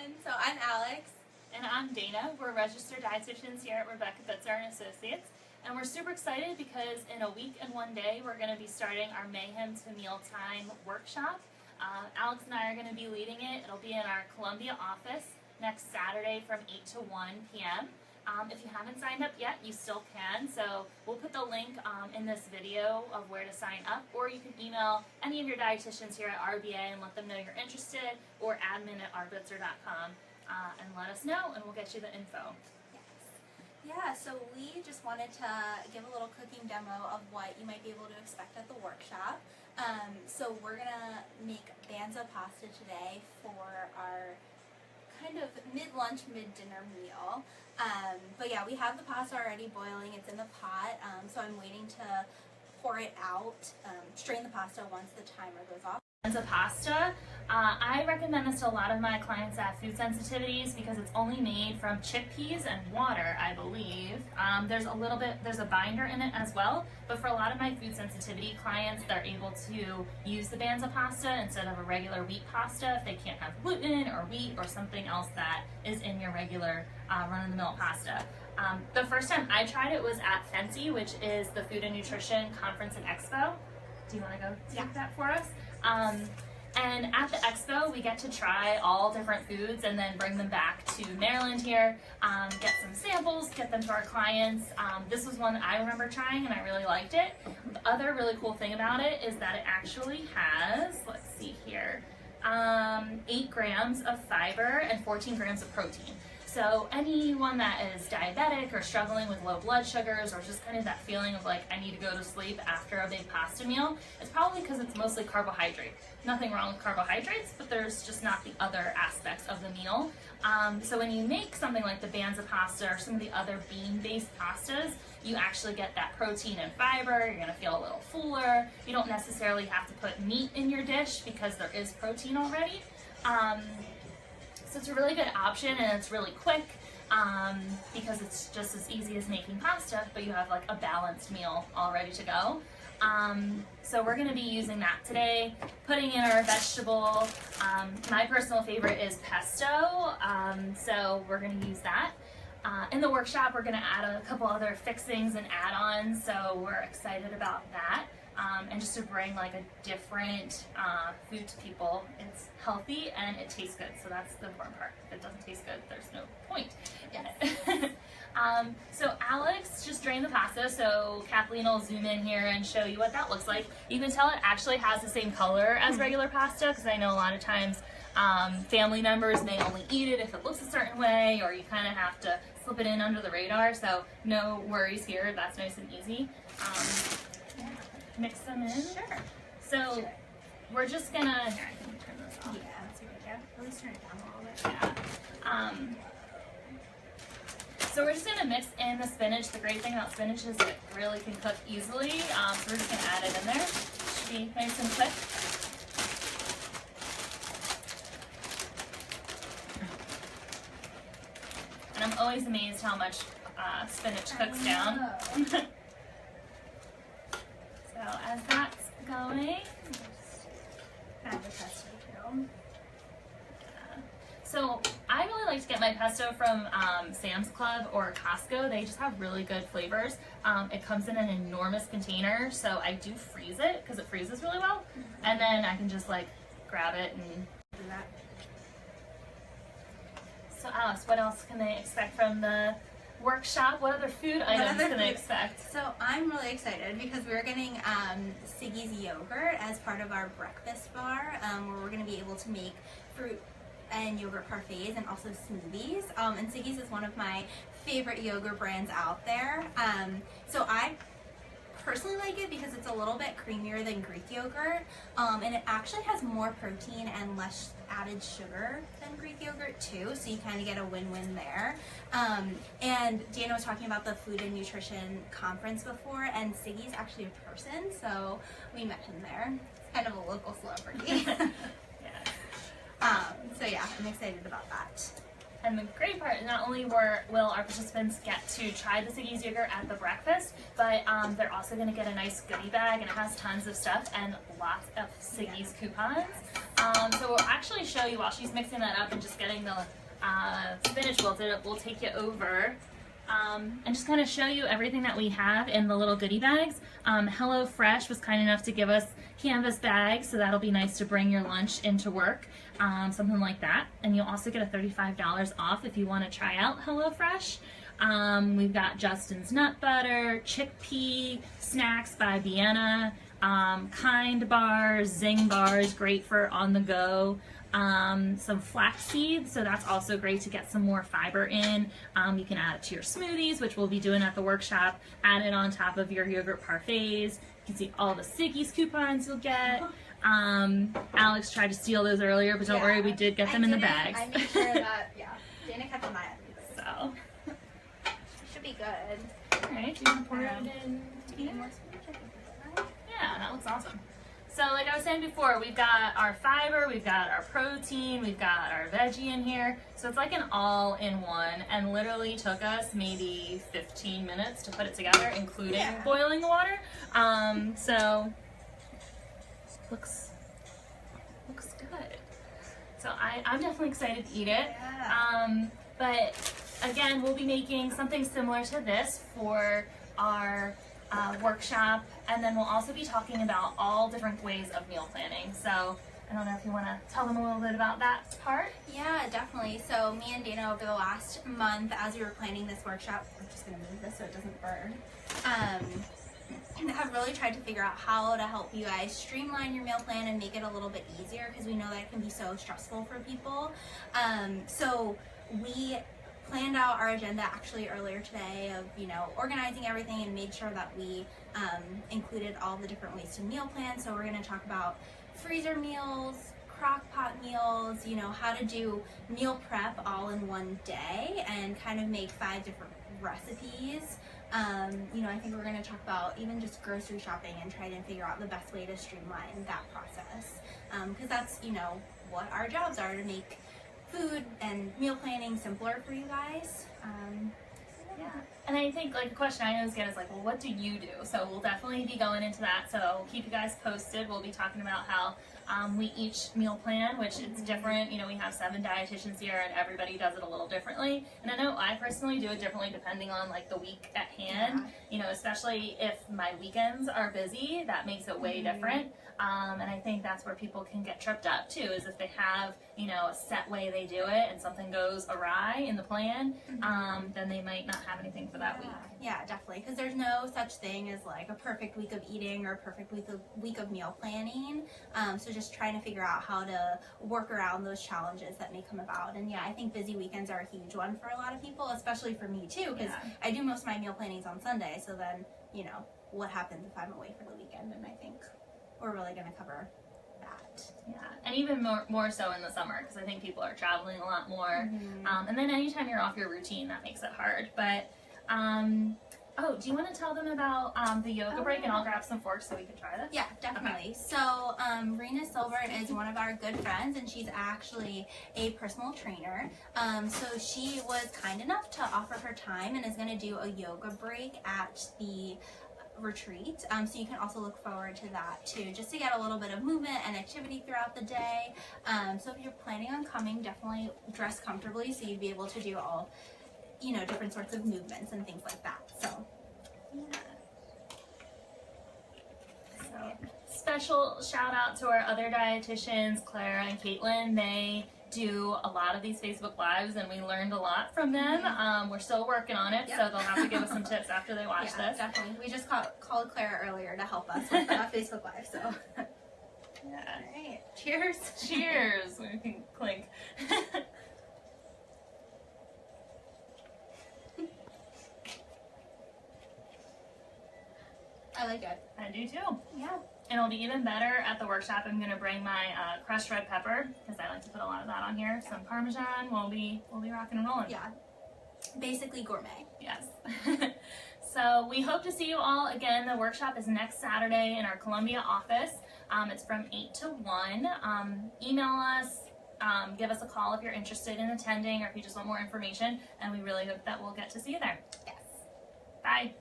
everyone. So I'm Alex. And I'm Dana. We're registered dietitians here at Rebecca Bitzer & Associates. And we're super excited because in a week and one day we're going to be starting our Mayhem to Mealtime workshop. Alex and I are going to be leading it. It'll be in our Columbia office next Saturday from 8 to 1 p.m. If you haven't signed up yet, you still can. So we'll put the link in this video of where to sign up, or you can email any of your dietitians here at RBA and let them know you're interested, or admin@rbitzer.com, and let us know, and we'll get you the info. Yeah, so we just wanted to give a little cooking demo of what you might be able to expect at the workshop. So we're going to make banza pasta today for our kind of mid-lunch, mid-dinner meal. But yeah, we have the pasta already boiling. It's in the pot, so I'm waiting to pour it out, strain the pasta once the timer goes off. Banza pasta, I recommend this to a lot of my clients that have food sensitivities because it's only made from chickpeas and water, I believe. There's a binder in it as well, but for a lot of my food sensitivity clients, they're able to use the banza pasta instead of a regular wheat pasta if they can't have gluten or wheat or something else that is in your regular run-of-the-mill pasta. The first time I tried it was at FENCI, which is the Food and Nutrition Conference and Expo. Do you want to go take that for us? And at the expo, we get to try all different foods and then bring them back to Maryland here, get some samples, get them to our clients. This was one that I remember trying and I really liked it. The other really cool thing about it is that it actually has, let's see here, 8 grams of fiber and 14 grams of protein. So anyone that is diabetic or struggling with low blood sugars or just kind of that feeling of like I need to go to sleep after a big pasta meal, it's probably because it's mostly carbohydrate. Nothing wrong with carbohydrates, but there's just not the other aspects of the meal. So when you make something like the banza pasta or some of the other bean-based pastas, you actually get that protein and fiber. You're going to feel a little fuller. You don't necessarily have to put meat in your dish because there is protein already. So it's a really good option and it's really quick because it's just as easy as making pasta, but you have like a balanced meal all ready to go. So we're going to be using that today, putting in our vegetable. My personal favorite is pesto, so we're going to use that. In the workshop, we're going to add a couple other fixings and add-ons, so we're excited about that. And just to bring like a different food to people. It's healthy and it tastes good, so that's the important part. If it doesn't taste good, there's no point in it. So Alex just drained the pasta, so Kathleen will zoom in here and show you what that looks like. You can tell it actually has the same color as regular pasta, because I know a lot of times family members may only eat it if it looks a certain way, or you kind of have to slip it in under the radar, so no worries here. That's nice and easy. Mix them in. Sure. So we're just gonna. Here, I can turn this off. Yeah, that's a good idea. At least turn it down a little bit. Yeah. So we're just gonna mix in the spinach. The great thing about spinach is it really can cook easily. So we're just gonna add it in there. Should be nice and quick. And I'm always amazed how much spinach cooks down. So as that's going, Add the pesto too. So I really like to get my pesto from Sam's Club or Costco. They just have really good flavors. It comes in an enormous container, so I do freeze it because it freezes really well. And then I can just like grab it and do that. So Alice, what else can they expect from the workshop? What other food items can they expect? So I'm really excited because we're getting Siggy's yogurt as part of our breakfast bar, where we're going to be able to make fruit and yogurt parfaits and also smoothies. And Siggy's is one of my favorite yogurt brands out there. So I personally like it because it's a little bit creamier than Greek yogurt, and it actually has more protein and less added sugar than Greek yogurt too, so you kind of get a win-win there. And Dana was talking about the Food and Nutrition Conference before, and Siggy's actually a person, so we met him there. It's kind of a local celebrity. So yeah, I'm excited about that. And the great part, not only will our participants get to try the Siggy's yogurt at the breakfast, but they're also going to get a nice goodie bag, and it has tons of stuff and lots of Siggy's coupons. So we'll actually show you while she's mixing that up and just getting the spinach wilted. We'll take you over and just kind of show you everything that we have in the little goodie bags. Hello Fresh was kind enough to give us canvas bags, so that'll be nice to bring your lunch into work, something like that. And you'll also get a $35 off if you want to try out Hello Fresh. We've got Justin's Nut Butter, Chickpea Snacks by Vienna, Kind Bars, Zing Bars, great for on the go. Some flax seeds, so that's also great to get some more fiber in. You can add it to your smoothies, which we'll be doing at the workshop. Add it on top of your yogurt parfaits. You can see all the Siggy's coupons you'll get. Alex tried to steal those earlier, but don't worry, we did get them in the bags. I made sure that, Dana kept them at So. Should be good. Alright, do you want to pour it in? Yeah, that looks awesome. So like I was saying before, we've got our fiber, we've got our protein, we've got our veggie in here. So it's like an all-in-one, and literally took us maybe 15 minutes to put it together, including boiling the water. So looks good. So I'm definitely excited to eat it. But again, we'll be making something similar to this for our workshop, and then we'll also be talking about all different ways of meal planning. So I don't know if you want to tell them a little bit about that part. Yeah, definitely. So me and Dana, over the last month, as we were planning this workshop, I'm just going to move this so it doesn't burn, have really tried to figure out how to help you guys streamline your meal plan and make it a little bit easier, because we know that it can be so stressful for people. So we planned out our agenda actually earlier today of, organizing everything, and made sure that we included all the different ways to meal plan. So we're going to talk about freezer meals, crock pot meals, how to do meal prep all in one day and kind of make 5 different recipes. I think we're going to talk about even just grocery shopping and try to figure out the best way to streamline that process. Because that's, what our jobs are, to make food and meal planning simpler for you guys. And I think like a question I always get is like, well, what do you do? So we'll definitely be going into that. So keep you guys posted. We'll be talking about how we each meal plan, which it's different. We have 7 dietitians here, and everybody does it a little differently. And I know I personally do it differently depending on like the week at hand. Especially if my weekends are busy, that makes it way different. And I think that's where people can get tripped up too, is if they have, a set way they do it and something goes awry in the plan, then they might not have anything for that week. Yeah, definitely, because there's no such thing as like a perfect week of eating or a perfect week of meal planning. So just trying to figure out how to work around those challenges that may come about. And I think busy weekends are a huge one for a lot of people, especially for me too, because I do most of my meal plannings on Sunday. So then, what happens if I'm away for the weekend? And I think we're really going to cover that. Yeah, and even more so in the summer, because I think people are traveling a lot more. And then anytime you're off your routine, that makes it hard. But, do you want to tell them about the yoga break, and I'll grab some forks so we can try this? Yeah, definitely. Okay. So Rena Silver is one of our good friends, and she's actually a personal trainer. So she was kind enough to offer her time and is going to do a yoga break at the retreat, so you can also look forward to that too, just to get a little bit of movement and activity throughout the day. So if you're planning on coming, definitely dress comfortably so you'd be able to do all, different sorts of movements and things like that. So special shout out to our other dietitians, Clara and Caitlin. They do a lot of these Facebook Lives, and we learned a lot from them. We're still working on it, so they'll have to give us some tips after they watch this. Definitely. We just called Clara earlier to help us with Facebook Live, so. All right. Cheers. Cheers. We can clink. I like it. I do too. Yeah. And it'll be even better at the workshop. I'm going to bring my crushed red pepper, because I like to put a lot of that on here. Some Parmesan. We'll be rocking and rolling. Yeah. Basically gourmet. Yes. So we hope to see you all again. The workshop is next Saturday in our Columbia office. It's from 8 to 1. Email us, Give us a call if you're interested in attending or if you just want more information, and we really hope that we'll get to see you there. Yes. Bye.